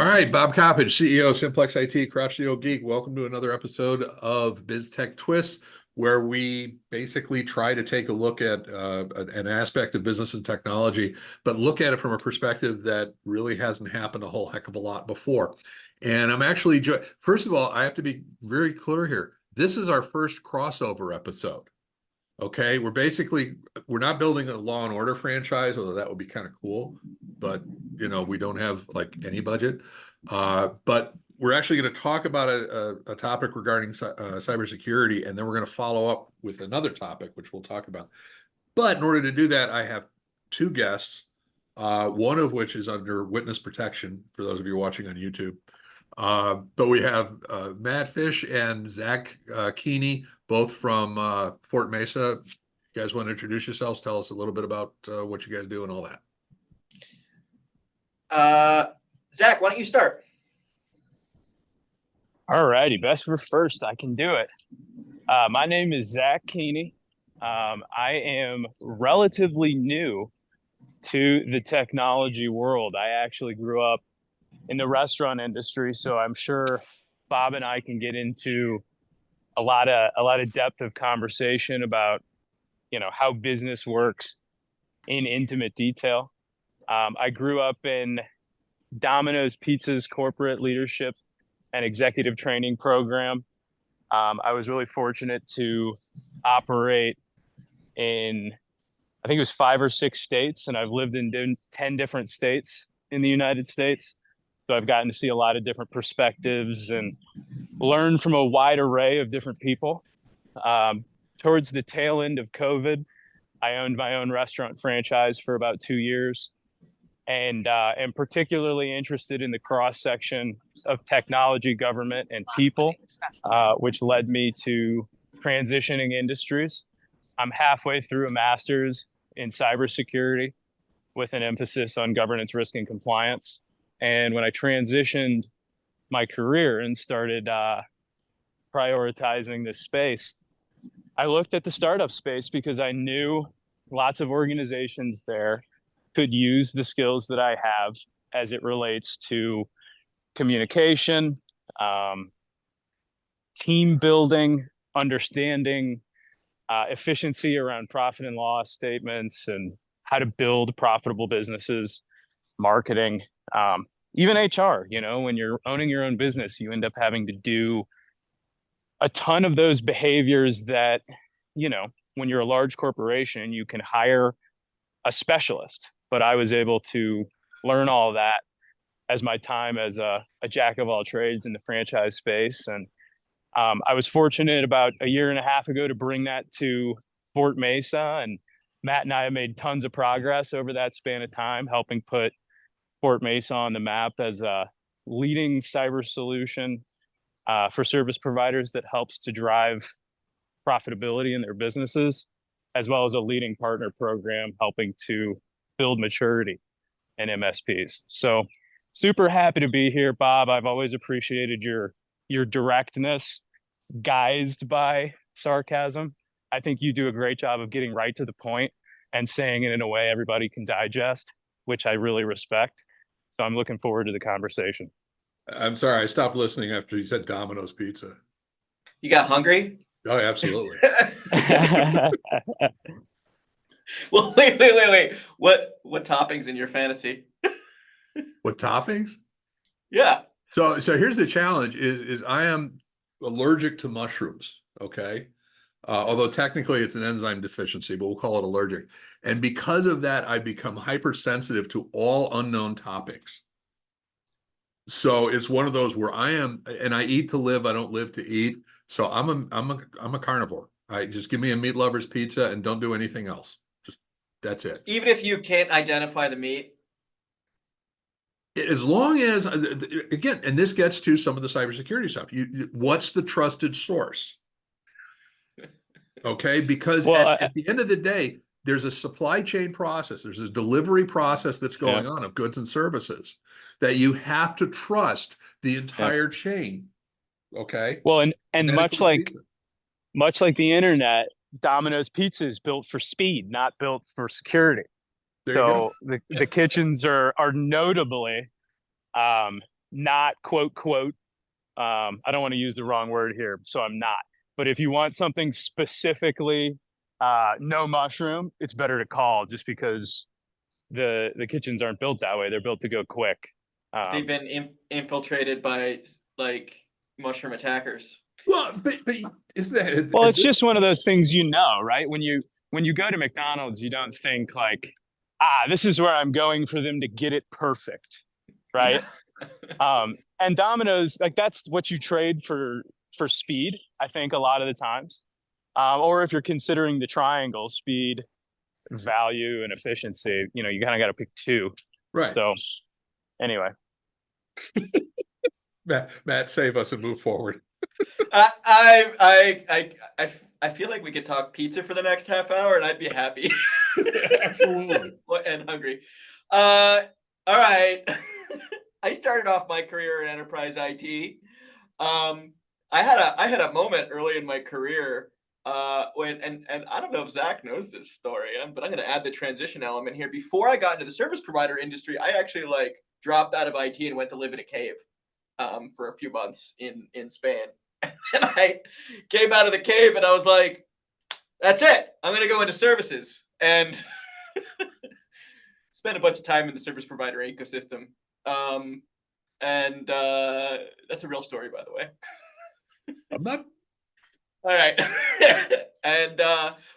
All right, Bob Coppage, CEO of Simplex-IT, Crouch the Old Geek. Welcome to another episode of Biz-Tech Twists, where we basically try to take a look at an aspect of business and technology, but look at it from a perspective that really hasn't happened a whole heck of a lot before. And I'm actually, first of all, I have to be very clear here. This is our first crossover episode. Okay, we're not building a Law and Order franchise, although that would be kind of cool, but we don't have like any budget. But we're actually going to talk about a topic regarding cybersecurity, and then we're going to follow up with another topic, which we'll talk about. But in order to do that, I have two guests, one of which is under witness protection for those of you watching on YouTube. But we have Matt Fish and Zach Keeney, both from FortMesa. You guys want to introduce yourselves? Tell us a little bit about what you guys do and all that. Zach, why don't you start? All righty, best for first. I can do it. My name is Zach Keeney. I am relatively new to the technology world. I actually grew up in the restaurant industry, so I'm sure Bob and I can get into a lot of depth of conversation about how business works in intimate detail. I grew up in Domino's Pizza's corporate leadership and executive training program. I was really fortunate to operate in, I think it was 5 or 6 states, and I've lived in 10 different states in the United States. So I've gotten to see a lot of different perspectives and learn from a wide array of different people. Towards the tail end of COVID, I owned my own restaurant franchise for about 2 years, and am particularly interested in the cross section of technology, government, and people, which led me to transitioning industries. I'm halfway through a master's in cybersecurity with an emphasis on governance, risk, and compliance. And when I transitioned my career and started prioritizing this space, I looked at the startup space because I knew lots of organizations there could use the skills that I have as it relates to communication, team building, understanding efficiency around profit and loss statements, and how to build profitable businesses, marketing, even HR. When you're owning your own business, you end up having to do a ton of those behaviors that, when you're a large corporation, you can hire a specialist. But I was able to learn all that as my time as a jack of all trades in the franchise space. And I was fortunate about a year and a half ago to bring that to FortMesa, and Matt and I have made tons of progress over that span of time, helping put FortMesa on the map as a leading cyber solution for service providers that helps to drive profitability in their businesses, as well as a leading partner program helping to build maturity in MSPs. So super happy to be here, Bob. I've always appreciated your directness, guised by sarcasm. I think you do a great job of getting right to the point and saying it in a way everybody can digest, which I really respect. So I'm looking forward to the conversation. I'm sorry, I stopped listening after you said Domino's Pizza. You got hungry? Oh, absolutely. Well, wait. What toppings in your fantasy? What toppings? Yeah. So here's the challenge is I am allergic to mushrooms, okay? Although technically it's an enzyme deficiency, but we'll call it allergic. And because of that, I become hypersensitive to all unknown topics. So it's one of those where I am, and I eat to live, I don't live to eat. So I'm a carnivore. I just give me a meat lover's pizza and don't do anything else. Just that's it. Even if you can't identify the meat? As long as, again, and this gets to some of the cybersecurity stuff. What's the trusted source? Okay, because at the end of the day, there's a supply chain process. There's a delivery process that's going on of goods and services that you have to trust the entire chain. Okay. Well, and much like the internet, Domino's Pizza is built for speed, not built for security. So the kitchens are notably not quote, I don't want to use the wrong word here, so I'm not. But if you want something specifically, no mushroom, it's better to call, just because the kitchens aren't built that way. They're built to go quick. They've been infiltrated by like mushroom attackers. Well, but isn't that Well, it's just one of those things, right? When you go to McDonald's, you don't think like, this is where I'm going for them to get it perfect, right? And Domino's, like, that's what you trade for speed, I think, a lot of the times. Or if you're considering the triangle, speed, value, and efficiency, you kind of got to pick two. right? So anyway, Matt, save us and move forward. I feel like we could talk pizza for the next half hour, and I'd be happy. Absolutely. And hungry. All right. I started off my career in enterprise IT. I had a moment early in my career when and I don't know if Zach knows this story, but I'm going to add the transition element here. Before I got into the service provider industry, I actually like dropped out of IT and went to live in a cave for a few months in Spain. And I came out of the cave and I was like, that's it. I'm going to go into services and spend a bunch of time in the service provider ecosystem. And that's a real story, by the way. I'm not. All right. And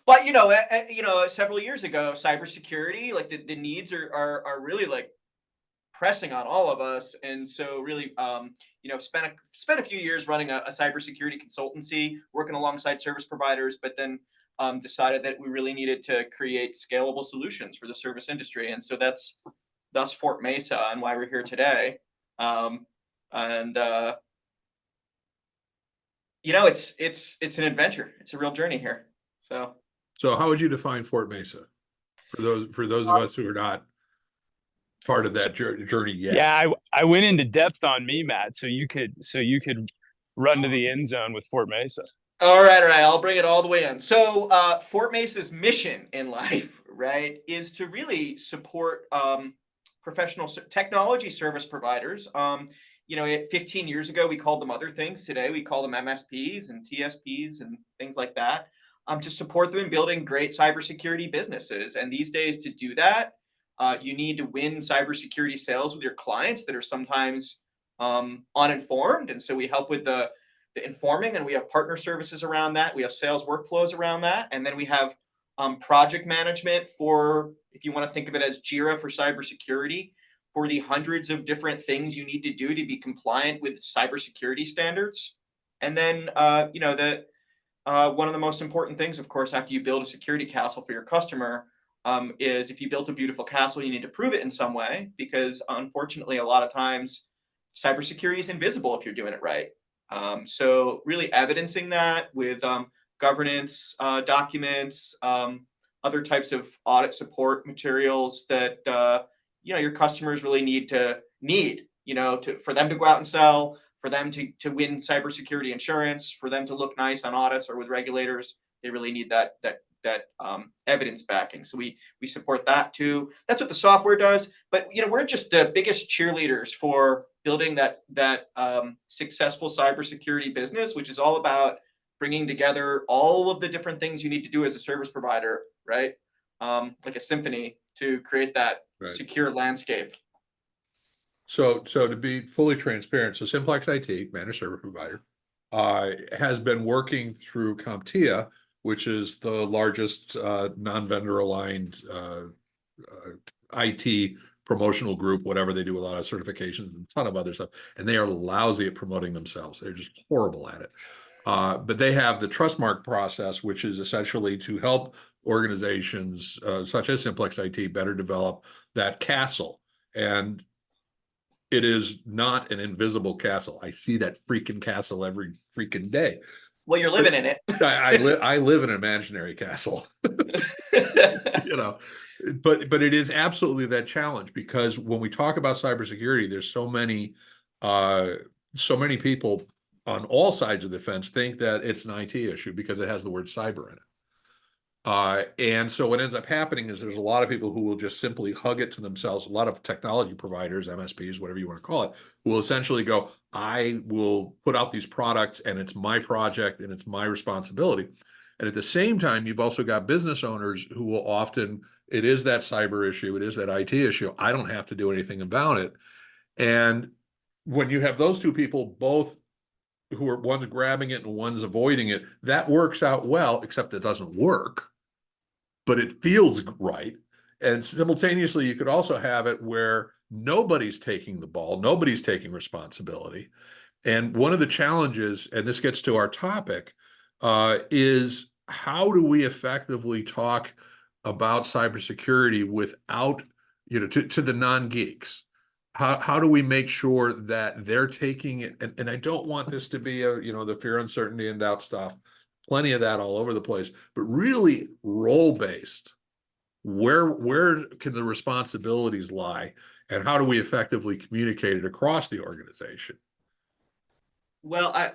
but several years ago, cybersecurity, like the needs are really like pressing on all of us, and so really spent a few years running a cybersecurity consultancy, working alongside service providers, but then decided that we really needed to create scalable solutions for the service industry, and so that's FortMesa and why we're here today. It's an adventure. It's a real journey here. So how would you define FortMesa for those of us who are not part of that journey yet? yeah, I went into depth on me, Matt, so you could run to the end zone with FortMesa. All right. I'll bring it all the way in. So FortMesa's mission in life, right, is to really support professional technology service providers. 15 years ago, we called them other things. Today, we call them MSPs and TSPs and things like that, to support them in building great cybersecurity businesses. And these days, to do that, you need to win cybersecurity sales with your clients that are sometimes uninformed. And so we help with the informing, and we have partner services around that. We have sales workflows around that. And then we have project management for, if you want to think of it as Jira for cybersecurity, for the hundreds of different things you need to do to be compliant with cybersecurity standards. And then, one of the most important things, of course, after you build a security castle for your customer, is if you built a beautiful castle, you need to prove it in some way, because unfortunately, a lot of times cybersecurity is invisible if you're doing it right. So really evidencing that with governance documents, other types of audit support materials that your customers really need for them to go out and sell, for them to win cybersecurity insurance, for them to look nice on audits or with regulators. They really need that evidence backing. So we support that too. That's what the software does. But we're just the biggest cheerleaders for building that successful cybersecurity business, which is all about bringing together all of the different things you need to do as a service provider, right? Like a symphony to create that secure landscape. So to be fully transparent, so Simplex-IT, managed service provider, has been working through CompTIA, which is the largest non-vendor aligned IT promotional group, whatever. They do a lot of certifications and a ton of other stuff, and they are lousy at promoting themselves. They're just horrible at it. But they have the Trustmark process, which is essentially to help organizations such as Simplex-IT better develop that castle. And it is not an invisible castle. I see that freaking castle every freaking day. Well, you're living in it. I live in an imaginary castle. But it is absolutely that challenge, because when we talk about cybersecurity, there's so many people on all sides of the fence think that it's an IT issue because it has the word cyber in it. And so what ends up happening is there's a lot of people who will just simply hug it to themselves. A lot of technology providers, MSPs, whatever you want to call it, will essentially go, I will put out these products and it's my project and it's my responsibility. And at the same time, you've also got business owners who will often, it is that cyber issue, it is that IT issue. I don't have to do anything about it. And when you have those two people, both who are one's grabbing it and one's avoiding it, that works out well, except it doesn't work, but it feels right. And simultaneously, you could also have it where nobody's taking the ball, nobody's taking responsibility. And one of the challenges, and this gets to our topic, is how do we effectively talk about cybersecurity without, to the non-geeks? How do we make sure that they're taking it? And I don't want this to be the fear, uncertainty, and doubt stuff. Plenty of that all over the place, but really role-based. Where can the responsibilities lie, and how do we effectively communicate it across the organization? Well, I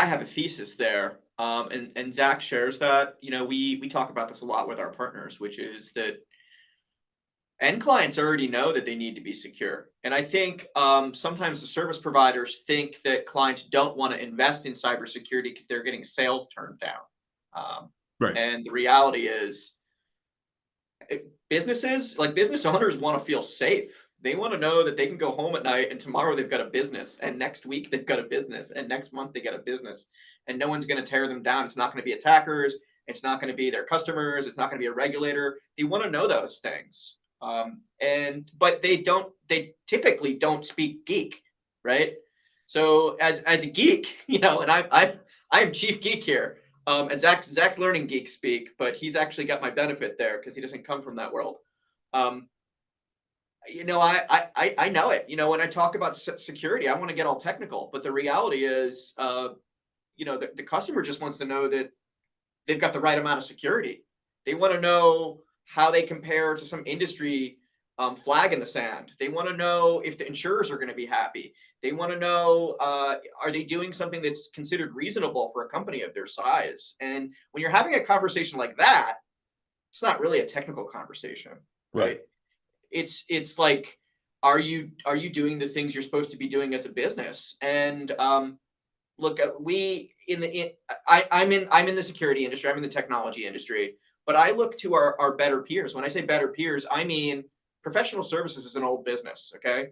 have a thesis there, and Zach shares that. We talk about this a lot with our partners, which is that end clients already know that they need to be secure. And I think sometimes the service providers think that clients don't want to invest in cybersecurity because they're getting sales turned down. Right. And the reality is, businesses, like business owners, want to feel safe. They want to know that they can go home at night and tomorrow they've got a business, and next week they've got a business, and next month they got a business, and no one's going to tear them down. It's not going to be attackers. It's not going to be their customers. It's not going to be a regulator. They want to know those things. But they typically don't speak geek, right? So as a geek, and I'm chief geek here. And Zach's learning geek speak, but he's actually got my benefit there because he doesn't come from that world. I know it. When I talk about security, I want to get all technical, but the reality is, the customer just wants to know that they've got the right amount of security. They want to know how they compare to some industry flag in the sand. They want to know if the insurers are going to be happy. They want to know, are they doing something that's considered reasonable for a company of their size? And when you're having a conversation like that, it's not really a technical conversation, right? It's like, are you doing the things you're supposed to be doing as a business? And look, I'm in the security industry. I'm in the technology industry, but I look to our better peers. When I say better peers, I mean professional services is an old business. Okay,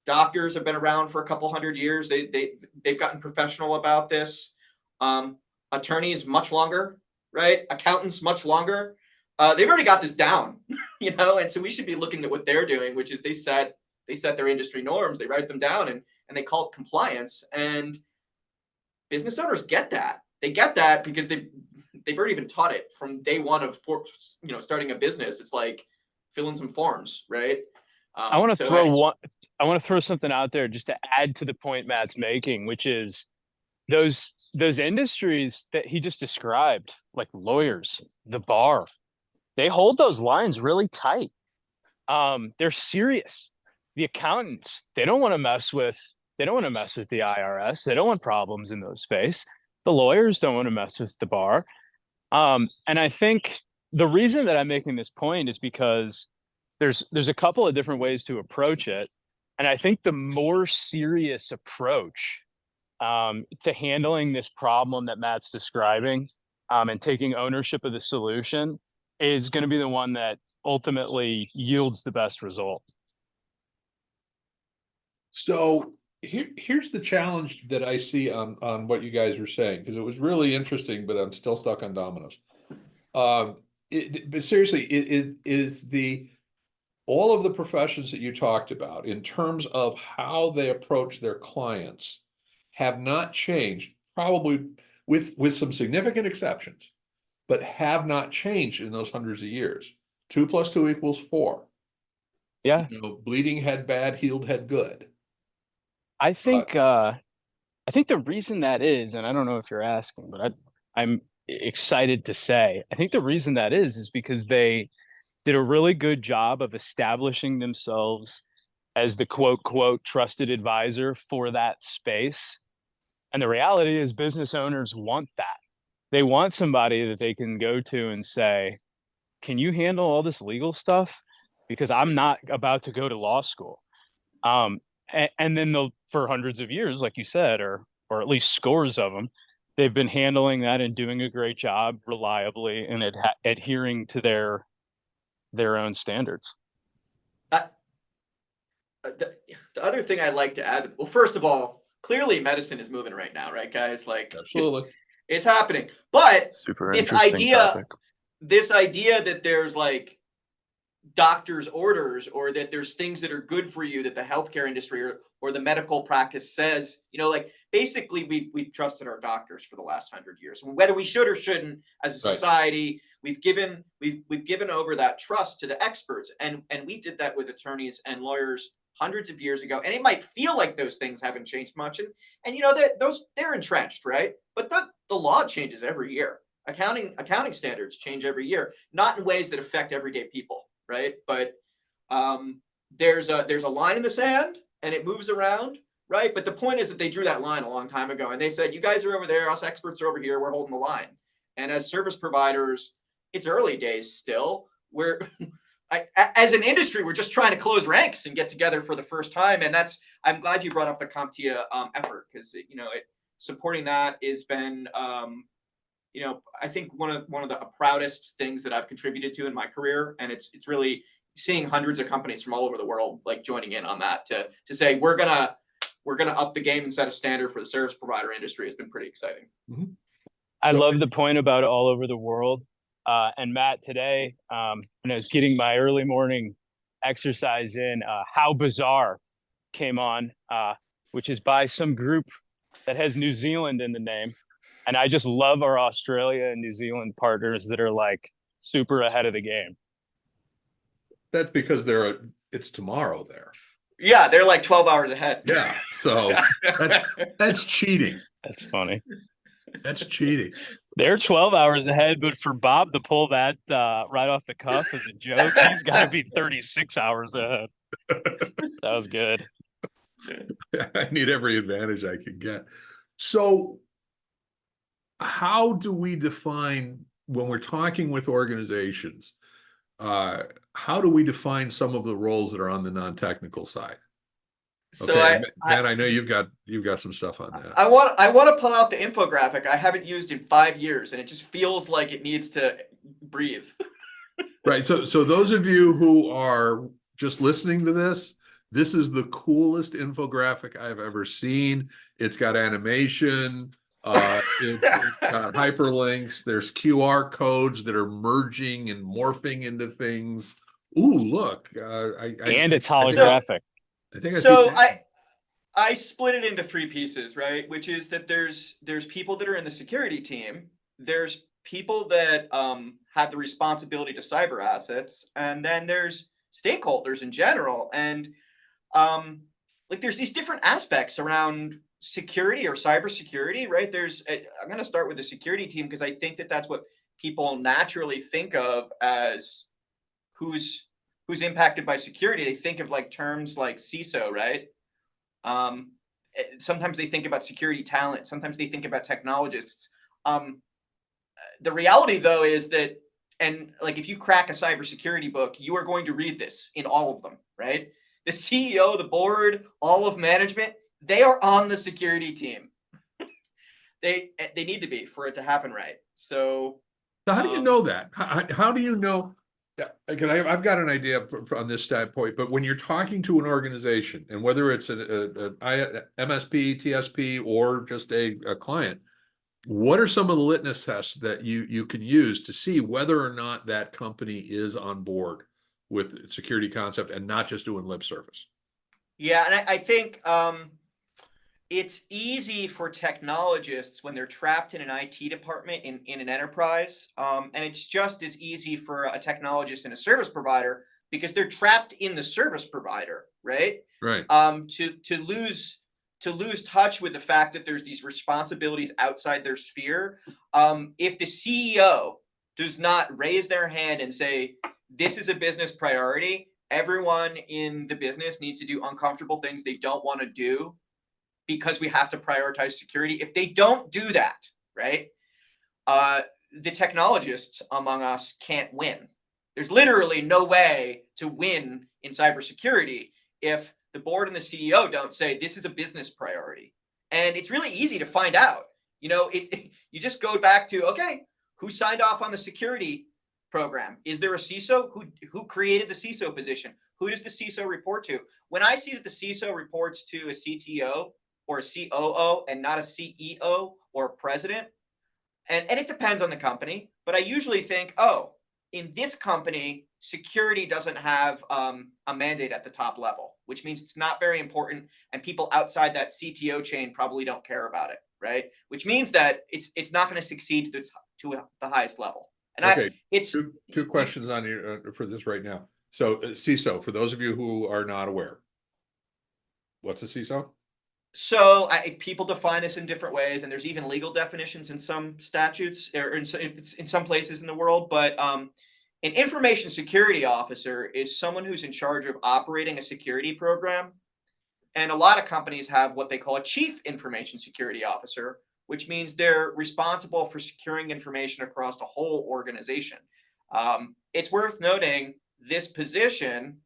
doctors have been around for a couple hundred years. They've gotten professional about this. Attorneys much longer, right? Accountants much longer. They've already got this down, and so we should be looking at what they're doing, which is they set their industry norms, they write them down, and they call it compliance. And business owners get that. They get that because they've already been taught it from day one of starting a business. It's like fill in some forms, right? I want to throw something out there just to add to the point Matt's making, which is those industries that he just described, like lawyers, the bar, they hold those lines really tight. They're serious. The accountants, they don't want to mess with the IRS. They don't want problems in those space. The lawyers don't want to mess with the bar. And I think the reason that I'm making this point is because there's a couple of different ways to approach it. And I think the more serious approach to handling this problem that Matt's describing, and taking ownership of the solution is going to be the one that ultimately yields the best result. So here's the challenge that I see on what you guys are saying, because it was really interesting, but I'm still stuck on dominoes. But seriously, it is all of the professions that you talked about in terms of how they approach their clients have not changed, probably with some significant exceptions, but have not changed in those hundreds of years. 2 + 2 = 4. Yeah. Bleeding head bad, healed head good. I think the reason that is, and I don't know if you're asking, but I'm excited to say, I think the reason that is because they did a really good job of establishing themselves as the quote trusted advisor for that space. And the reality is business owners want that. they want somebody that they can go to and say, can you handle all this legal stuff? Because I'm not about to go to law school. And then they'll, for hundreds of years, like you said, or at least scores of them, they've been handling that and doing a great job reliably and adhering to their own standards. Uh, the other thing I'd like to add, well, first of all, clearly medicine is moving right now, right, guys? Like, Absolutely. it's happening. But Super this interesting idea, topic. this idea that there's like doctor's orders or that there's things that are good for you that the healthcare industry or the medical practice says, you know, like basically we've trusted our doctors for the last 100 years, whether we should or shouldn't as a society. We've given over that trust to the experts, and we did that with attorneys and lawyers hundreds of years ago. And it might feel like those things haven't changed much, and you know that they're entrenched, right? But the law changes every year. Accounting standards change every year, not in ways that affect everyday people, right? But there's a line in the sand and it moves around, right? But the point is that they drew that line a long time ago and they said, you guys are over there, us experts are over here, we're holding the line. And as service providers, it's early days still. We're as an industry, we're just trying to close ranks and get together for the first time. And I'm glad you brought up the CompTIA effort, because supporting that has been I think one of the proudest things that I've contributed to in my career. And it's really seeing hundreds of companies from all over the world like joining in on that to say we're gonna up the game and set a standard for the service provider industry has been pretty exciting. Mm-hmm. I love the point about all over the world. And Matt, today, when I was getting my early morning exercise in, How Bizarre came on, which is by some group that has New Zealand in the name. And I just love our Australia and New Zealand partners that are like super ahead of the game. That's because it's tomorrow there. Yeah, they're like 12 hours ahead. Yeah, so that's cheating. That's funny. That's cheating. They're 12 hours ahead, but for Bob to pull that right off the cuff as a joke, he's got to be 36 hours ahead. That was good. I need every advantage I can get. So how do we define, when we're talking with organizations, how do we define some of the roles that are on the non-technical side? So okay, Matt, I know you've got some stuff on that. I want to pull out the infographic I haven't used in 5 years, and it just feels like it needs to breathe. Right. So those of you who are just listening to this is the coolest infographic I've ever seen. It's got animation. It's got hyperlinks. There's QR codes that are merging and morphing into things. Ooh, look! And it's holographic. I split it into 3 pieces, right? Which is that there's people that are in the security team. There's people that have the responsibility to cyber assets, and then there's stakeholders in general. And like there's these different aspects around security or cybersecurity, right? I'm going to start with the security team because I think that that's what people naturally think of as who's impacted by security. They think of like terms like CISO, right? Sometimes they think about security talent. Sometimes they think about technologists. The reality, though, is that, and like if you crack a cybersecurity book, you are going to read this in all of them, right? The CEO, the board, all of management, they are on the security team. They need to be for it to happen right. So how do you know that? How do you know? Again, I've got an idea on this standpoint, but when you're talking to an organization, and whether it's an MSP, TSP, or just a client, what are some of the litmus tests that you can use to see whether or not that company is on board with security concept and not just doing lip service? Yeah, and I think it's easy for technologists when they're trapped in an IT department in an enterprise, and it's just as easy for a technologist and a service provider because they're trapped in the service provider, right? Right. To lose touch with the fact that there's these responsibilities outside their sphere. If the CEO does not raise their hand and say, this is a business priority, everyone in the business needs to do uncomfortable things they don't want to do because we have to prioritize security. If they don't do that, right, the technologists among us can't win. There's literally no way to win in cybersecurity if the board and the CEO don't say this is a business priority. And it's really easy to find out. You just go back to, okay, who signed off on the security program? Is there a CISO? Who created the CISO position? Who does the CISO report to? When I see that the CISO reports to a CTO or a COO and not a CEO or a president, and it depends on the company, but I usually think, oh, in this company, security doesn't have a mandate at the top level, which means it's not very important, and people outside that CTO chain probably don't care about it, right? Which means that it's not going to succeed to the highest level. And Okay, it's two questions on your for this right now. So CISO, for those of you who are not aware, what's a CISO? So people define this in different ways, and there's even legal definitions in some statutes or in some places in the world. But an information security officer is someone who's in charge of operating a security program. And a lot of companies have what they call a chief information security officer, which means they're responsible for securing information across the whole organization. It's worth noting this position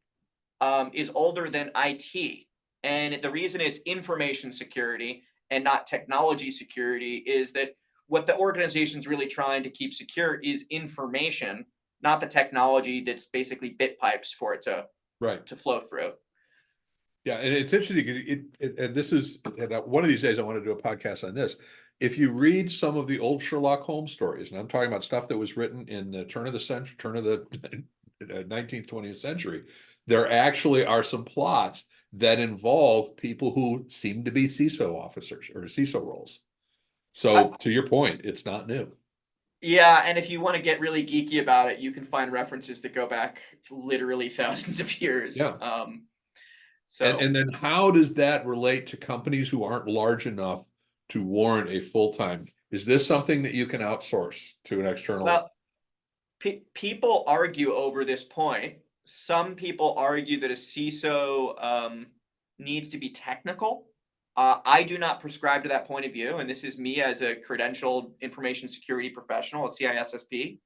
is older than IT. And the reason it's information security and not technology security is that what the organization's really trying to keep secure is information, not the technology that's basically bit pipes for it to flow through. Yeah, and it's interesting. And this is one of these days I want to do a podcast on this. If you read some of the old Sherlock Holmes stories, and I'm talking about stuff that was written in the turn of the 19th, 20th century, there actually are some plots that involve people who seem to be CISO officers or CISO roles. So to your point, it's not new. Yeah, and if you want to get really geeky about it, you can find references that go back literally thousands of years. Yeah. So And then how does that relate to companies who aren't large enough to warrant a full-time? Is this something that you can outsource to an external? well, people argue over this point. Some people argue that a CISO needs to be technical. I do not prescribe to that point of view, and this is me as a credentialed information security professional, a CISSP.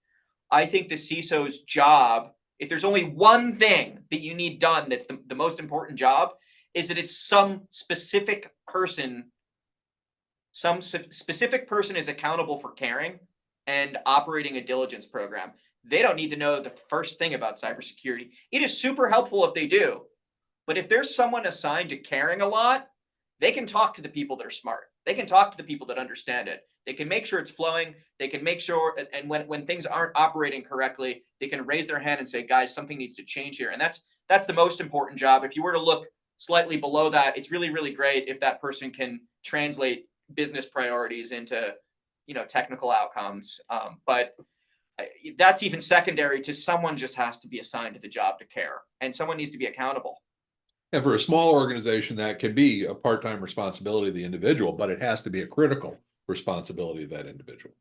I think the CISO's job, if there's only one thing that you need done that's the most important job, is that it's some specific person is accountable for caring and operating a diligence program. They don't need to know the first thing about cybersecurity. It is super helpful if they do. But if there's someone assigned to caring a lot, they can talk to the people that are smart. They can talk to the people that understand it. They can make sure it's flowing. They can make sure, and when things aren't operating correctly, they can raise their hand and say, guys, something needs to change here. And that's the most important job. If you were to look slightly below that, it's really, really great if that person can translate business priorities into, technical outcomes. But that's even secondary to someone just has to be assigned to the job to care, and someone needs to be accountable. And for a small organization, that can be a part-time responsibility of the individual, but it has to be a critical responsibility of that individual.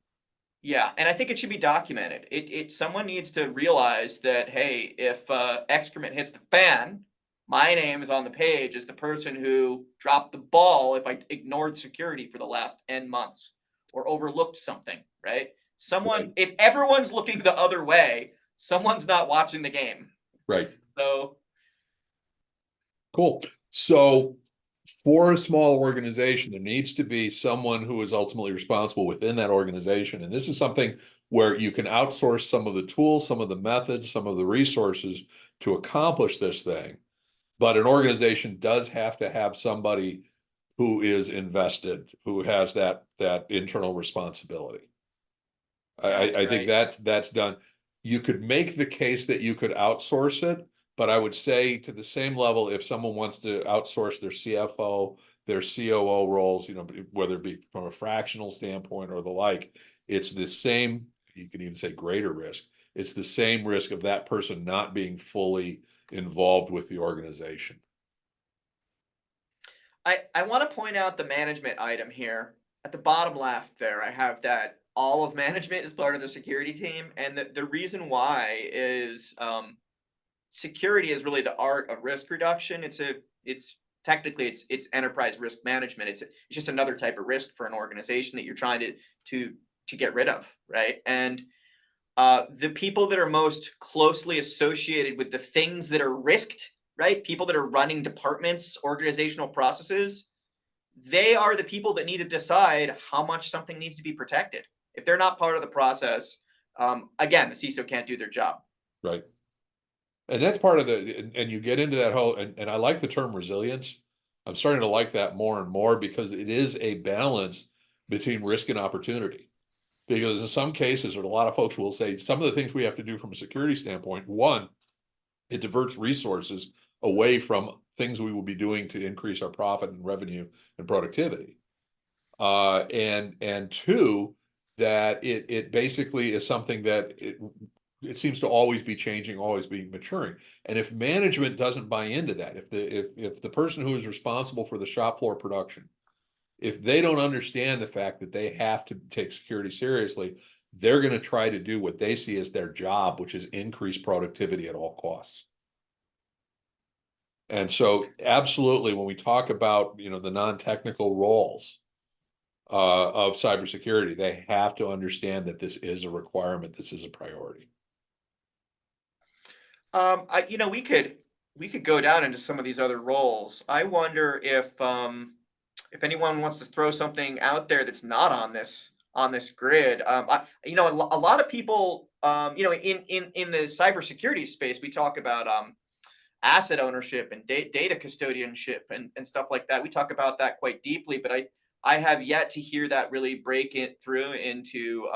Yeah, and I think it should be documented. Someone needs to realize that, hey, if excrement hits the fan, my name is on the page as the person who dropped the ball if I ignored security for the last N months or overlooked something, right? If everyone's looking the other way, someone's not watching the game. Right. So cool. So for a small organization, there needs to be someone who is ultimately responsible within that organization. And this is something where you can outsource some of the tools, some of the methods, some of the resources to accomplish this thing. But an organization does have to have somebody who is invested, who has that internal responsibility. I think that's done. You could make the case that you could outsource it, but I would say to the same level, if someone wants to outsource their CFO, their COO roles, whether it be from a fractional standpoint or the like, it's the same, you can even say greater risk. It's the same risk of that person not being fully involved with the organization. I want to point out the management item here. At the bottom left there, I have that all of management is part of the security team. And the reason why is security is really the art of risk reduction. It's technically enterprise risk management. It's just another type of risk for an organization that you're trying to to get rid of, right? And the people that are most closely associated with the things that are risked, right? People that are running departments, organizational processes, they are the people that need to decide how much something needs to be protected. If they're not part of the process, again, the CISO can't do their job. Right. And that's part of and you get into that whole, and I like the term resilience. I'm starting to like that more and more because it is a balance between risk and opportunity. Because in some cases, or a lot of folks will say, some of the things we have to do from a security standpoint, one, it diverts resources away from things we will be doing to increase our profit and revenue and productivity. And two, that it basically is something that it seems to always be changing, always be maturing. And if management doesn't buy into that, if the person who is responsible for the shop floor production, if they don't understand the fact that they have to take security seriously, they're going to try to do what they see as their job, which is increase productivity at all costs. And so absolutely, when we talk about, the non-technical roles of cybersecurity, they have to understand that this is a requirement, this is a priority. We could go down into some of these other roles. I wonder if anyone wants to throw something out there that's not on this grid. A lot of people, in the cybersecurity space, we talk about asset ownership and data custodianship and stuff like that. We talk about that quite deeply, but I have yet to hear that really break it through into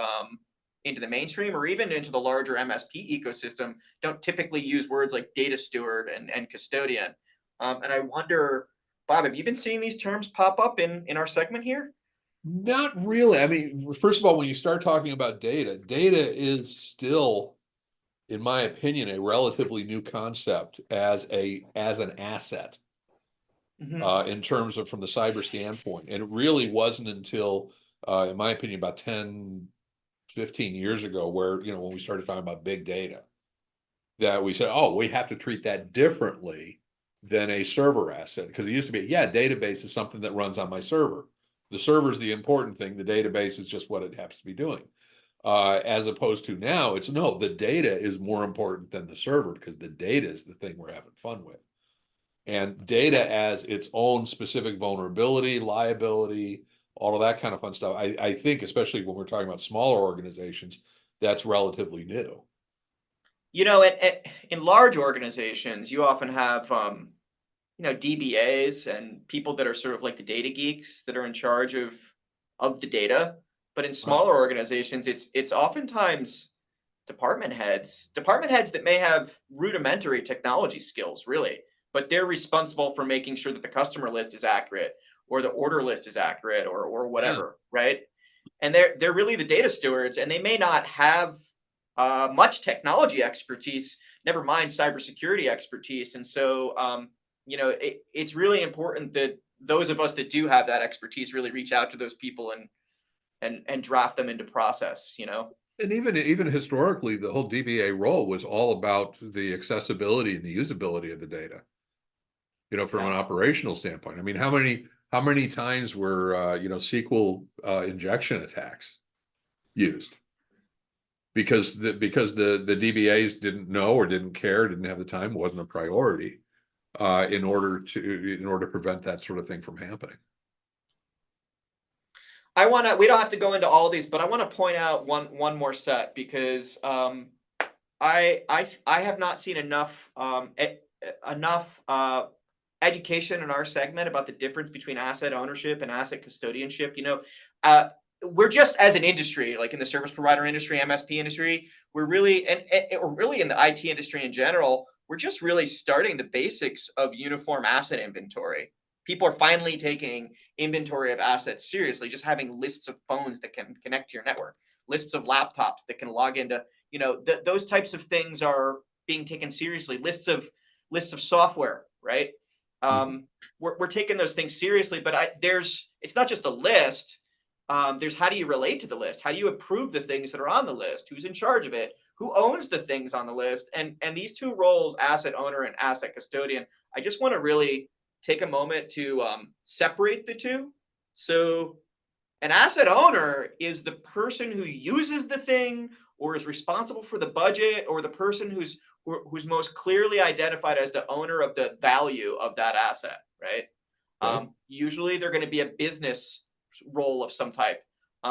the mainstream or even into the larger MSP ecosystem. Don't typically use words like data steward and custodian. And I wonder, Bob, have you been seeing these terms pop up in our segment here? Not really. I mean, first of all, when you start talking about data is still, in my opinion, a relatively new concept as an asset. In terms of from the cyber standpoint. And it really wasn't until, in my opinion, about 10, 15 years ago, where, when we started talking about big data, that we said, oh, we have to treat that differently than a server asset. Because it used to be, yeah, database is something that runs on my server. The server is the important thing. The database is just what it happens to be doing. As opposed to now, it's no, the data is more important than the server because the data is the thing we're having fun with. And data as its own specific vulnerability, liability, all of that kind of fun stuff. I think, especially when we're talking about smaller organizations, that's relatively new. In large organizations, you often have, DBAs and people that are sort of like the data geeks that are in charge of the data. But in smaller organizations, it's oftentimes department heads that may have rudimentary technology skills, really, but they're responsible for making sure that the customer list is accurate or the order list is accurate or whatever, right? And they're really the data stewards, and they may not have much technology expertise, never mind cybersecurity expertise. And so, it's really important that those of us that do have that expertise really reach out to those people and draft them into process. And even historically, the whole DBA role was all about the accessibility and the usability of the data. From an operational standpoint. I mean, how many times were SQL injection attacks used? Because the DBAs didn't know or didn't care, didn't have the time, wasn't a priority in order to prevent that sort of thing from happening. We don't have to go into all of these, but I want to point out one more set because I have not seen enough education in our segment about the difference between asset ownership and asset custodianship. We're just, as an industry, like in the service provider industry, MSP industry, we're really, and really in the IT industry in general, we're just really starting the basics of uniform asset inventory. People are finally taking inventory of assets seriously, just having lists of phones that can connect to your network, lists of laptops that can log into, those types of things are being taken seriously. Lists of software, right? We're taking those things seriously, but it's not just a list. There's how do you relate to the list? How do you approve the things that are on the list? Who's in charge of it? Who owns the things on the list? And these two roles, asset owner and asset custodian, I just want to really take a moment to separate the two. So, An asset owner is the person who uses the thing or is responsible for the budget, or the person who's most clearly identified as the owner of the value of that asset, right? Okay. Usually they're going to be a business role of some type.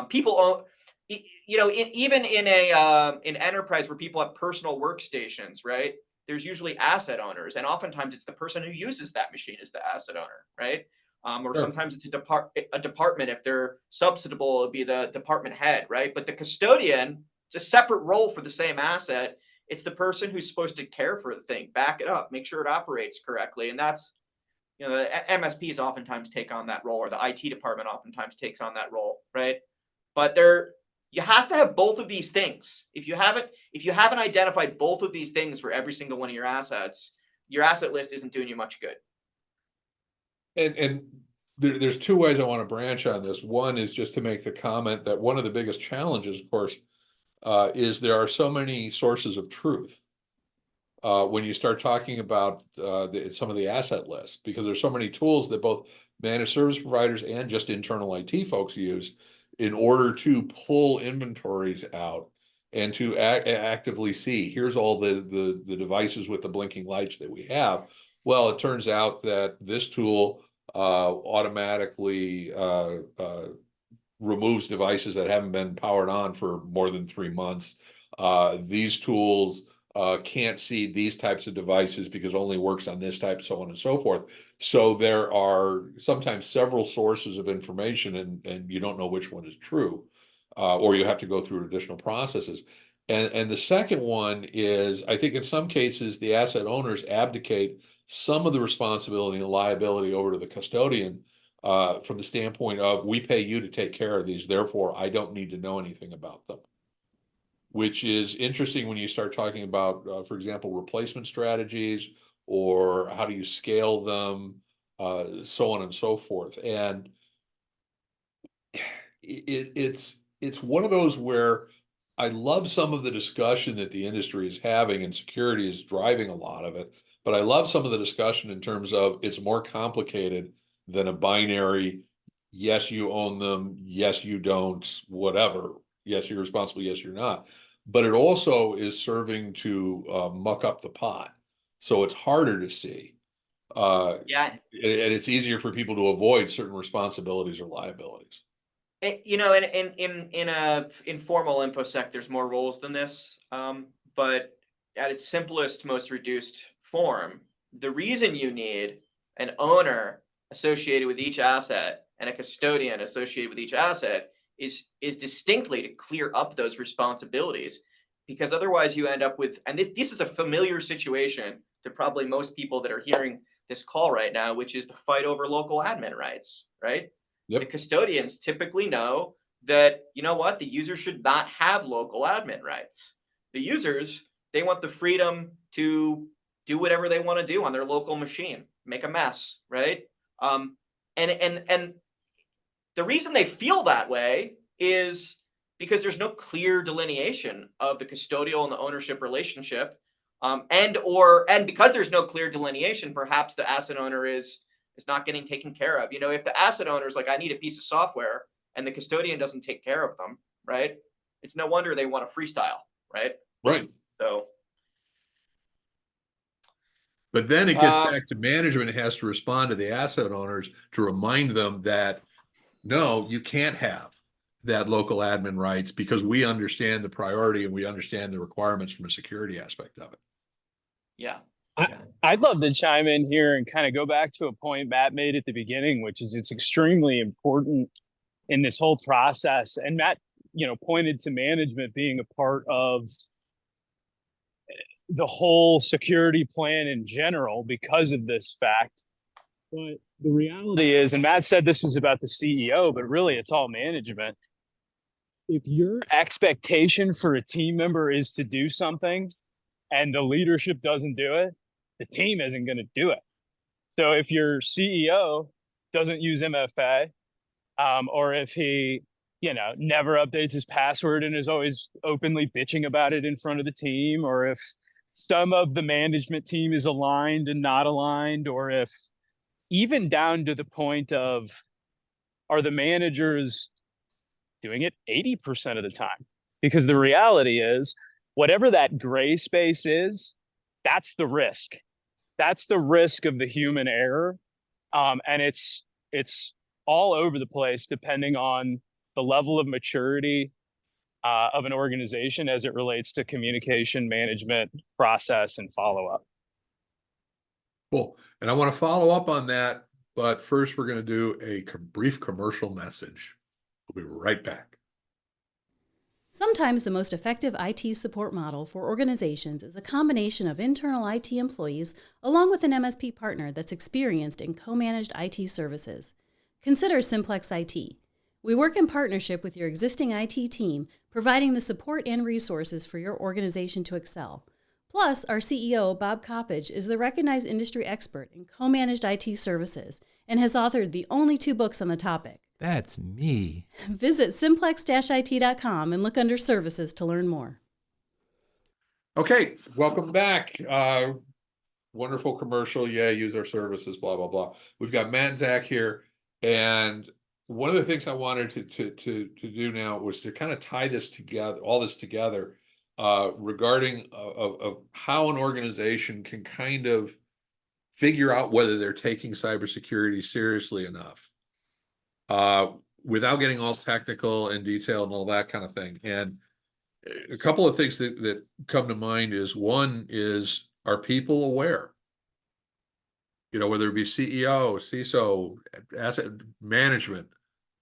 People own, even in an enterprise where people have personal workstations, right? There's usually asset owners, and oftentimes it's the person who uses that machine is the asset owner, right? Or Sure. sometimes it's a department. If they're substitutable, it'll be the department head, right? But the custodian, it's a separate role for the same asset. It's the person who's supposed to care for the thing, back it up, make sure it operates correctly, and that's, the MSPs oftentimes take on that role, or the IT department oftentimes takes on that role, right? But you have to have both of these things. If you haven't identified both of these things for every single one of your assets, your asset list isn't doing you much good. And there's two ways I want to branch on this. One is just to make the comment that one of the biggest challenges, of course, is there are so many sources of truth when you start talking about some of the asset lists, because there's so many tools that both managed service providers and just internal IT folks use in order to pull inventories out and to actively see, here's all the devices with the blinking lights that we have. Well, it turns out that this tool automatically removes devices that haven't been powered on for more than 3 months. These tools can't see these types of devices because only works on this type, so on and so forth. So there are sometimes several sources of information, and you don't know which one is true, or you have to go through additional processes. And the second one is, I think in some cases, the asset owners abdicate some of the responsibility and liability over to the custodian from the standpoint of, we pay you to take care of these, therefore I don't need to know anything about them. Which is interesting when you start talking about, for example, replacement strategies, or how do you scale them, so on and so forth. And it's one of those where I love some of the discussion that the industry is having, and security is driving a lot of it. But I love some of the discussion in terms of, it's more complicated than a binary, yes, you own them, yes, you don't, whatever. Yes, you're responsible, yes, you're not. But it also is serving to muck up the pot. So it's harder to see. Yeah. And it's easier for people to avoid certain responsibilities or liabilities. In a informal infosec, there's more roles than this. But at its simplest, most reduced form, the reason you need an owner associated with each asset and a custodian associated with each asset is distinctly to clear up those responsibilities, because otherwise you end up with, and this is a familiar situation to probably most people that are hearing this call right now, which is the fight over local admin rights, right? Yep. The custodians typically know that, the user should not have local admin rights. The users, they want the freedom to do whatever they want to do on their local machine, make a mess, right? And the reason they feel that way is because there's no clear delineation of the custodial and the ownership relationship. And because there's no clear delineation, perhaps the asset owner is not getting taken care of. If the asset owner is like, I need a piece of software, and the custodian doesn't take care of them, right? It's no wonder they want to freestyle, right? Right. So, but then it gets back to management. It has to respond to the asset owners to remind them that, no, you can't have that local admin rights, because we understand the priority and we understand the requirements from a security aspect of it. yeah. I'd love to chime in here and kind of go back to a point Matt made at the beginning, which is it's extremely important in this whole process. And Matt, pointed to management being a part of the whole security plan in general because of this fact. But the reality is, and Matt said this was about the CEO, but really it's all management. If your expectation for a team member is to do something and the leadership doesn't do it, the team isn't going to do it. So if your CEO doesn't use MFA, or if he, never updates his password and is always openly bitching about it in front of the team, or if some of the management team is aligned and not aligned, or if even down to the point of, are the managers doing it 80% of the time. Because the reality is, whatever that gray space is, that's the risk. That's the risk of the human error. And it's all over the place depending on the level of maturity of an organization as it relates to communication management, process, and follow-up. Cool. And I want to follow up on that, but first we're going to do a brief commercial message. We'll be right back. Sometimes the most effective IT support model for organizations is a combination of internal IT employees along with an MSP partner that's experienced in co-managed IT services. Consider Simplex-IT. We work in partnership with your existing IT team, providing the support and resources for your organization to excel. Plus, our CEO, Bob Coppage, is the recognized industry expert in co-managed IT services and has authored the only 2 books on the topic. That's me. Visit simplex-it.com and look under services to learn more. Okay, welcome back. Wonderful commercial. Yeah, use our services, blah, blah, blah. We've got Matt and Zach here. And one of the things I wanted to do now was to kind of tie this together, all this together, regarding of how an organization can kind of figure out whether they're taking cybersecurity seriously enough, without getting all technical and detailed and all that kind of thing. And a couple of things that come to mind is, one is, are people aware? You know, whether it be CEO, CISO, asset management,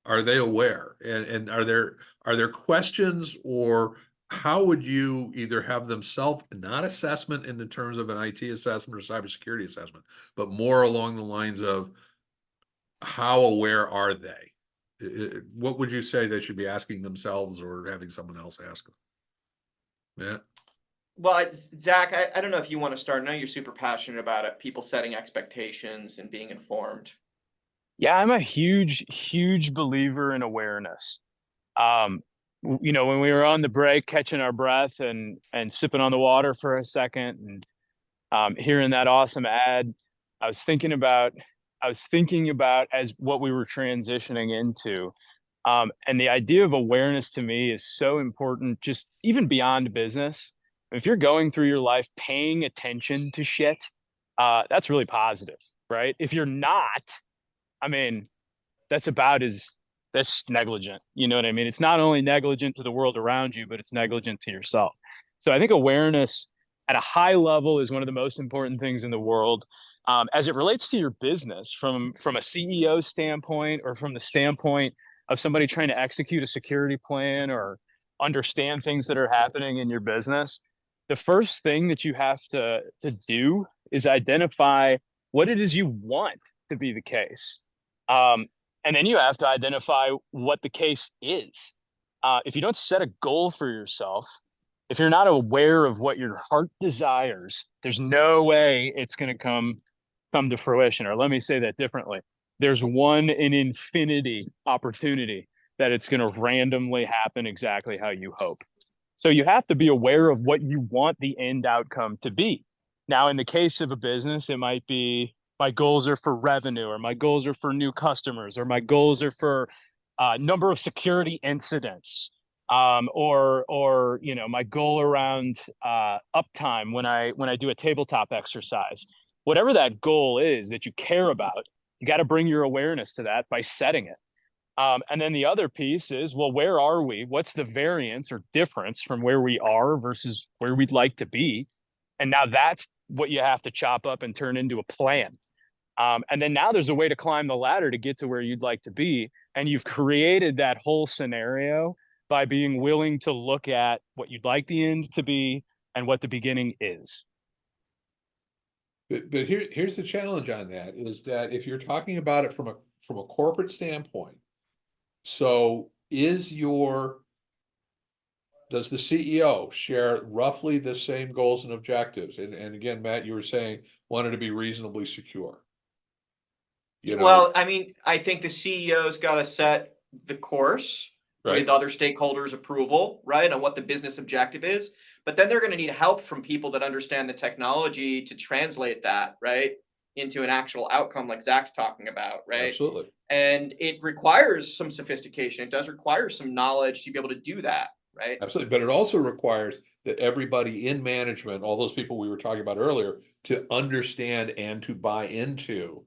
are they aware? And are there questions, or how would you either have them not assessment in the terms of an IT assessment or cybersecurity assessment, but more along the lines of how aware are they? What would you say they should be asking themselves or having someone else ask them? Yeah. Well, Zach, I don't know if you want to start. I know you're super passionate about it, people setting expectations and being informed. Yeah, I'm a huge believer in awareness. You know, when we were on the break, catching our breath and sipping on the water for a second, and hearing that awesome ad, I was thinking about as what we were transitioning into. And the idea of awareness to me is so important, just even beyond business. If you're going through your life paying attention to shit, that's really positive, right? If you're not, I mean, that's negligent. You know what I mean? It's not only negligent to the world around you, but it's negligent to yourself. So I think awareness at a high level is one of the most important things in the world. As it relates to your business, from a CEO standpoint, or from the standpoint of somebody trying to execute a security plan or understand things that are happening in your business, the first thing that you have to do is identify what it is you want to be the case. And then you have to identify what the case is. If you don't set a goal for yourself, if you're not aware of what your heart desires, there's no way it's going to come to fruition. Or let me say that differently. There's one in infinity opportunity that it's going to randomly happen exactly how you hope. So you have to be aware of what you want the end outcome to be. Now, in the case of a business, it might be, my goals are for revenue, or my goals are for new customers, or my goals are for number of security incidents, or you know, my goal around uptime when I do a tabletop exercise. Whatever that goal is that you care about, you got to bring your awareness to that by setting it. And then the other piece is, well, where are we? What's the variance or difference from where we are versus where we'd like to be? And now that's what you have to chop up and turn into a plan. And then now there's a way to climb the ladder to get to where you'd like to be. And you've created that whole scenario by being willing to look at what you'd like the end to be and what the beginning is. But here's the challenge on that, is that if you're talking about it from a corporate standpoint, so does the CEO share roughly the same goals and objectives? And again, Matt, you were saying wanted to be reasonably secure. You know, Well, I mean, I think the CEO's got to set the course right? with other stakeholders' approval, right, on what the business objective is. But then they're going to need help from people that understand the technology to translate that, right? into an actual outcome like Zach's talking about, right? Absolutely. And it requires some sophistication. It does require some knowledge to be able to do that, right? Absolutely. But it also requires that everybody in management, all those people we were talking about earlier, to understand and to buy into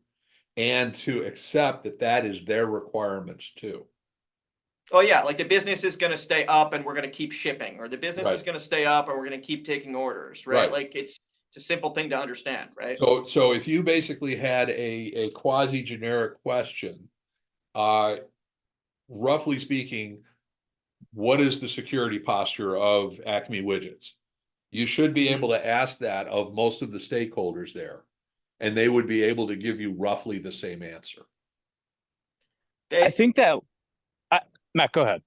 and to accept that that is their requirements too. Oh yeah, like the business is going to stay up and we're going to keep shipping, or the business is Right. going to stay up and we're going to keep taking orders, right? Right. Like it's a simple thing to understand, right? So if you basically had a quasi generic question, roughly speaking, what is the security posture of Acme Widgets? You should be able to ask that of most of the stakeholders there, and they would be able to give you roughly the same answer. I think that, Matt, go ahead.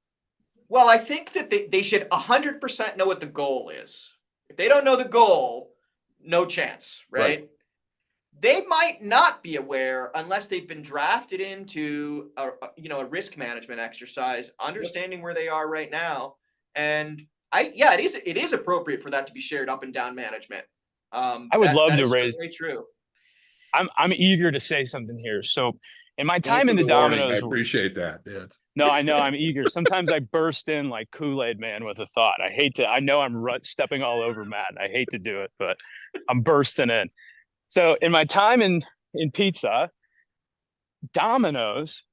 Well, I think that they should 100% know what the goal is. If they don't know the goal, no chance, right? They might not be aware unless they've been drafted into a risk management exercise, understanding where they are right now. And it is appropriate for that to be shared up and down management. I would love that to is raise. certainly true. I'm eager to say something here. So, in my Thanks time for in the warning. I Domino's, appreciate that. Yeah. no, I know I'm eager. Sometimes I burst in like Kool-Aid Man with a thought. I know I'm stepping all over Matt. I hate to do it, but I'm bursting in. So, in my time in pizza, Domino's,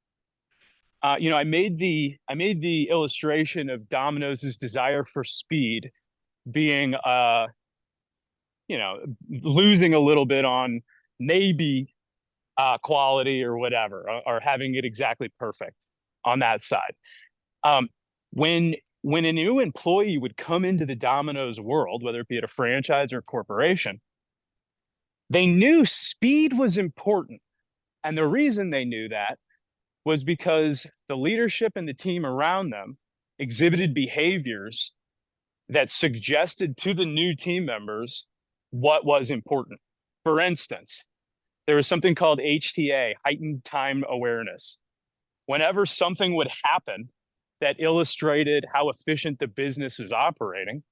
I made the illustration of Domino's desire for speed being losing a little bit on maybe quality or whatever, or having it exactly perfect on that side. When a new employee would come into the Domino's world, whether it be at a franchise or a corporation, they knew speed was important. And the reason they knew that was because the leadership and the team around them exhibited behaviors that suggested to the new team members what was important. For instance, there was something called HTA, heightened time awareness. Whenever something would happen that illustrated how efficient the business was operating,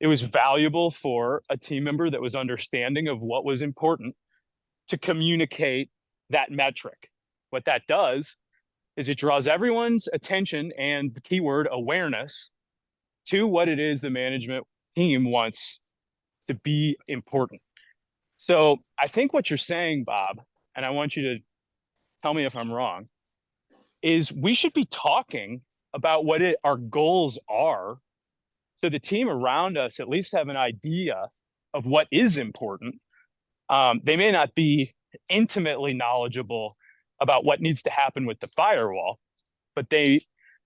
it was valuable for a team member that was understanding of what was important to communicate that metric. What that does is it draws everyone's attention and the keyword awareness to what it is the management team wants to be important. So I think what you're saying, Bob, and I want you to tell me if I'm wrong, is we should be talking about what our goals are, so the team around us at least have an idea of what is important. They may not be intimately knowledgeable about what needs to happen with the firewall, but they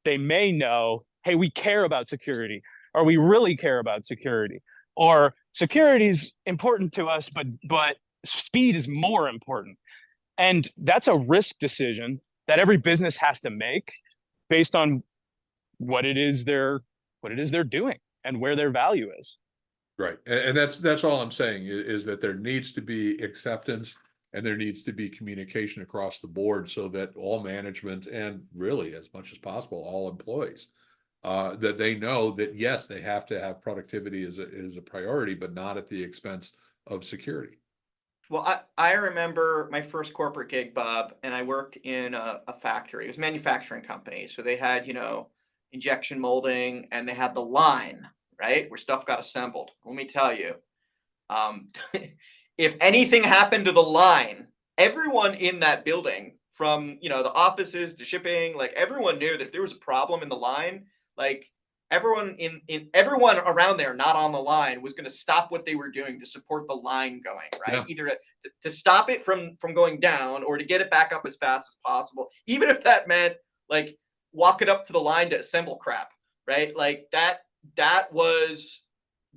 may know, hey, we care about security, or we really care about security, or security is important to us, but speed is more important. And that's a risk decision that every business has to make based on what it is they're doing and where their value is. Right. And that's all I'm saying is that there needs to be acceptance and there needs to be communication across the board so that all management and really as much as possible, all employees, that they know that, yes, they have to have productivity as a priority, but not at the expense of security. Well, I remember my first corporate gig, Bob, and I worked in a factory. It was a manufacturing company. So they had, injection molding, and they had the line, right, where stuff got assembled. Let me tell you, if anything happened to the line, everyone in that building, from, the offices to shipping, like everyone knew that if there was a problem in the line, like everyone everyone around there not on the line was going to stop what they were doing to support the line going, right? Yeah. Either to stop it from going down or to get it back up as fast as possible, even if that meant like walk it up to the line to assemble crap, right? Like that was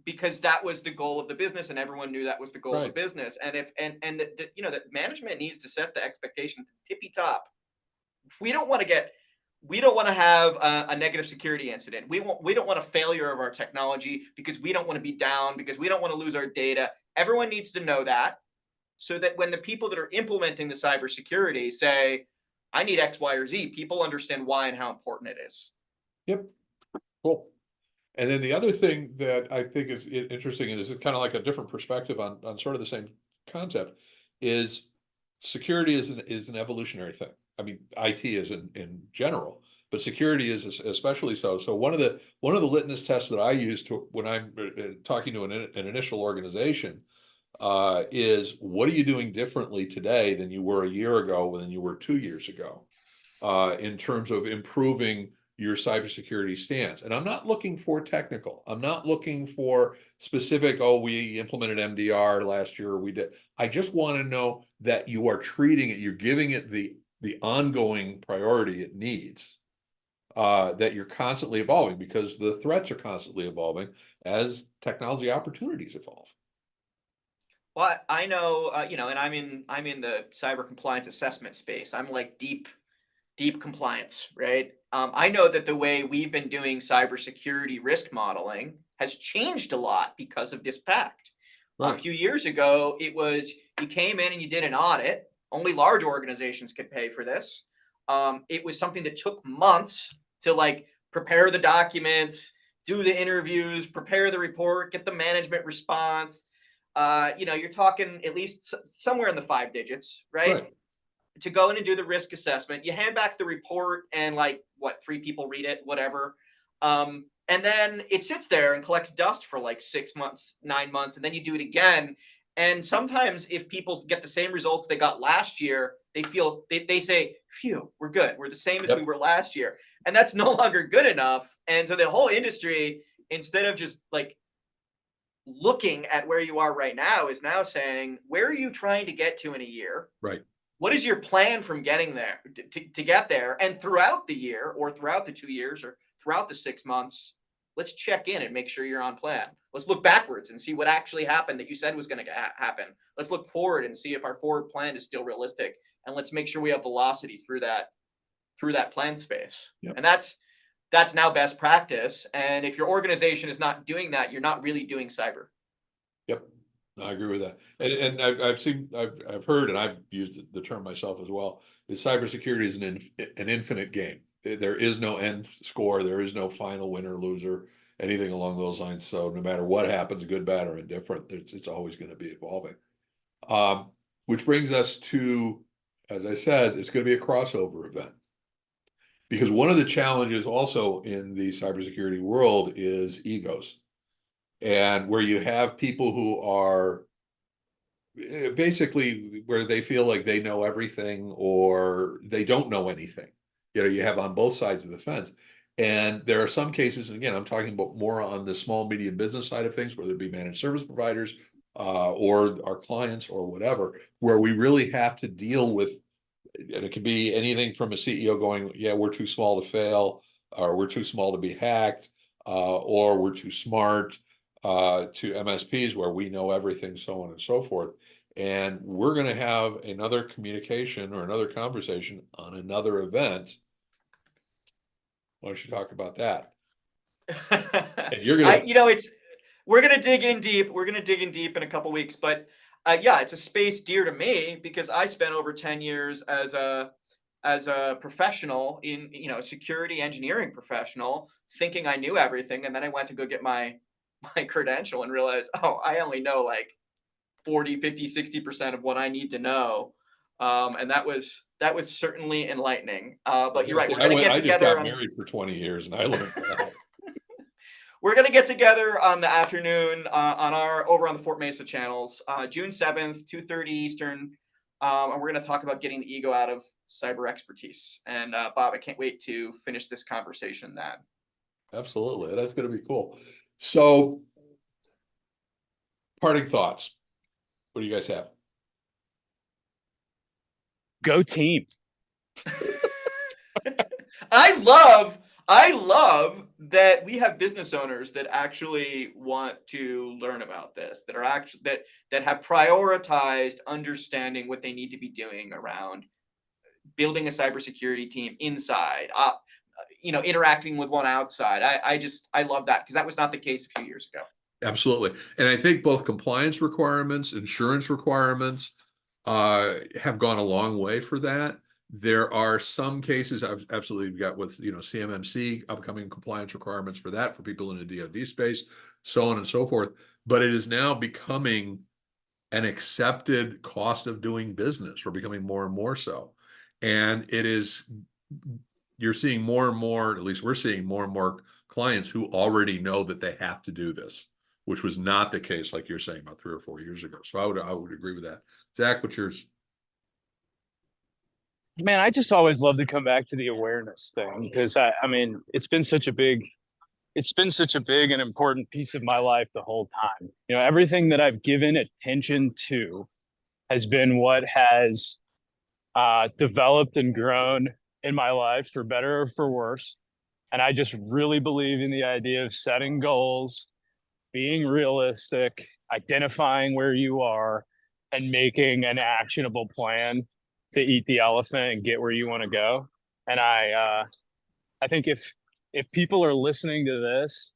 because that was the goal of the business, and everyone knew that was the goal of the business. And if that management needs to set the expectation to the tippy top. We don't want to have a negative security incident. We don't want a failure of our technology because we don't want to be down, because we don't want to lose our data. Everyone needs to know that, so that when the people that are implementing the cybersecurity say, I need X, Y, or Z, people understand why and how important it is. Yep. Cool. And then the other thing that I think is interesting, and this is kind of like a different perspective on sort of the same concept, is security is an evolutionary thing. I mean, IT is in general, but security is especially so. So one of the litmus tests that I use when I'm talking to an initial organization is, what are you doing differently today than you were a year ago, than you were 2 years ago, in terms of improving your cybersecurity stance? And I'm not looking for technical. I'm not looking for specific, oh, we implemented MDR last year, or we did. I just want to know that you are treating it, you're giving it the ongoing priority it needs, that you're constantly evolving, because the threats are constantly evolving as technology opportunities evolve. Well, I know, and I'm in the cyber compliance assessment space. I'm like deep compliance, right? I know that the way we've been doing cybersecurity risk modeling has changed a lot because of this fact. A Right. few years ago, it was you came in and you did an audit. Only large organizations could pay for this. It was something that took months to like prepare the documents, do the interviews, prepare the report, get the management response. You're talking at least somewhere in the 5 digits, right? Right. To go in and do the risk assessment. You hand back the report and like what, 3 people read it, whatever. And then it sits there and collects dust for like 6 months, 9 months, and then you do it again. And sometimes if people get the same results they got last year, they say, phew, we're good. We're the same as we Yep. were last year. And that's no longer good enough. And so the whole industry, instead of just like looking at where you are right now, is now saying, where are you trying to get to in a year? Right. What is your plan from getting there to get there? And throughout the year, or throughout the 2 years, or throughout the 6 months, let's check in and make sure you're on plan. Let's look backwards and see what actually happened that you said was going to happen. Let's look forward and see if our forward plan is still realistic. And let's make sure we have velocity through that plan space. Yep. And that's now best practice. And if your organization is not doing that, you're not really doing cyber. Yep. I agree with that. And I've heard, and I've used the term myself as well, that cybersecurity is an infinite game. There is no end score. There is no final winner, loser, anything along those lines. So no matter what happens, good, bad, or indifferent, it's always going to be evolving. Which brings us to, as I said, it's going to be a crossover event. Because one of the challenges also in the cybersecurity world is egos. And where you have people who are basically where they feel like they know everything or they don't know anything. You have on both sides of the fence. And there are some cases, and again, I'm talking about more on the small, medium business side of things, whether it be managed service providers or our clients or whatever, where we really have to deal with, and it could be anything from a CEO going, yeah, we're too small to fail, or we're too small to be hacked, or we're too smart, to MSPs where we know everything, so on and so forth. And we're going to have another communication or another conversation on another event. Why don't you talk about that? And you're going to, We're going to dig in deep. We're going to dig in deep in a couple weeks, but yeah, it's a space dear to me because I spent over 10 years as a professional in, security engineering professional, thinking I knew everything. And then I went to go get my credential and realized, oh, I only know like 40, 50, 60% of what I need to know. And that was certainly enlightening. But you're right. We're going to get I just together got married for 20 years and I learned a lot. We're going to get together on the afternoon over on the FortMesa channels, June 7th, 2:30 Eastern. And we're going to talk about getting the ego out of cyber expertise. And Bob, I can't wait to finish this conversation then. Absolutely. That's going to be cool. So, parting thoughts. What do you guys have? Go team. I love that we have business owners that actually want to learn about this, that are actually that have prioritized understanding what they need to be doing around building a cybersecurity team inside, interacting with one outside. I love that because that was not the case a few years ago. Absolutely. And I think both compliance requirements, insurance requirements have gone a long way for that. There are some cases, I've absolutely got with, CMMC, upcoming compliance requirements for that, for people in the DoD space, so on and so forth. But it is now becoming an accepted cost of doing business, or becoming more and more so. And you're seeing more and more, at least we're seeing more and more clients who already know that they have to do this, which was not the case, like you're saying, about 3 or 4 years ago. So I would agree with that. Zach, what's yours? Man, I just always love to come back to the awareness thing because I mean, it's been such a big and important piece of my life the whole time. You know, everything that I've given attention to has been what has developed and grown in my life for better or for worse. And I just really believe in the idea of setting goals, being realistic, identifying where you are, and making an actionable plan to eat the elephant and get where you want to go. And I think if people are listening to this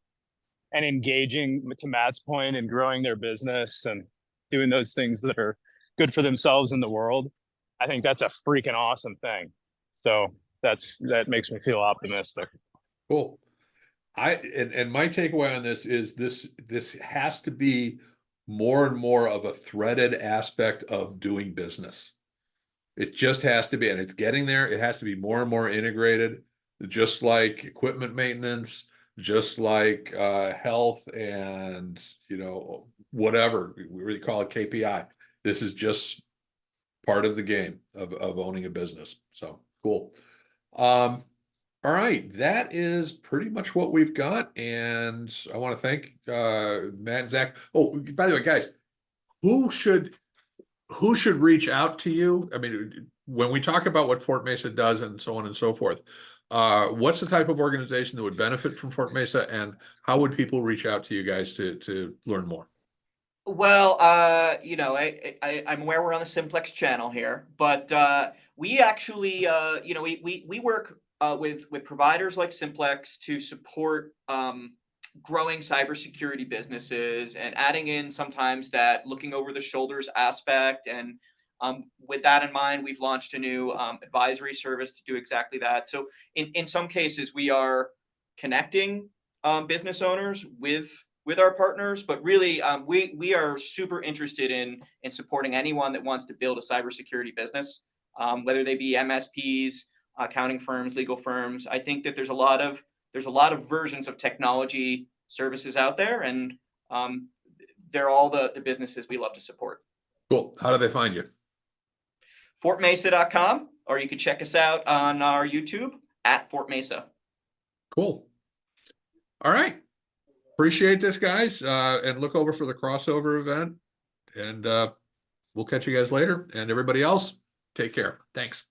and engaging, to Matt's point, and growing their business and doing those things that are good for themselves in the world, I think that's a freaking awesome thing. So that makes me feel optimistic. Cool. And my takeaway on this is this has to be more and more of a threaded aspect of doing business. It just has to be, and it's getting there. It has to be more and more integrated, just like equipment maintenance, just like health, and whatever we really call it, KPI. This is just part of the game of owning a business. So cool. All right, that is pretty much what we've got, and I want to thank Matt and Zach. Oh, by the way, guys, who should reach out to you? I mean, when we talk about what FortMesa does and so on and so forth, what's the type of organization that would benefit from FortMesa, and how would people reach out to you guys to learn more? Well, I'm aware we're on the Simplex channel here, but we actually, we work with providers like Simplex to support growing cybersecurity businesses, and adding in sometimes that looking over the shoulders aspect. And with that in mind, we've launched a new advisory service to do exactly that. So in some cases, we are connecting business owners with our partners, but really we are super interested in supporting anyone that wants to build a cybersecurity business, whether they be MSPs, accounting firms, legal firms. I think that there's a lot of versions of technology services out there, and they're all the businesses we love to support. Cool. How do they find you? FortMesa.com, or you can check us out on our YouTube at FortMesa. Cool. All right. Appreciate this, guys, and look over for the crossover event, and we'll catch you guys later. And everybody else, take care. Thanks.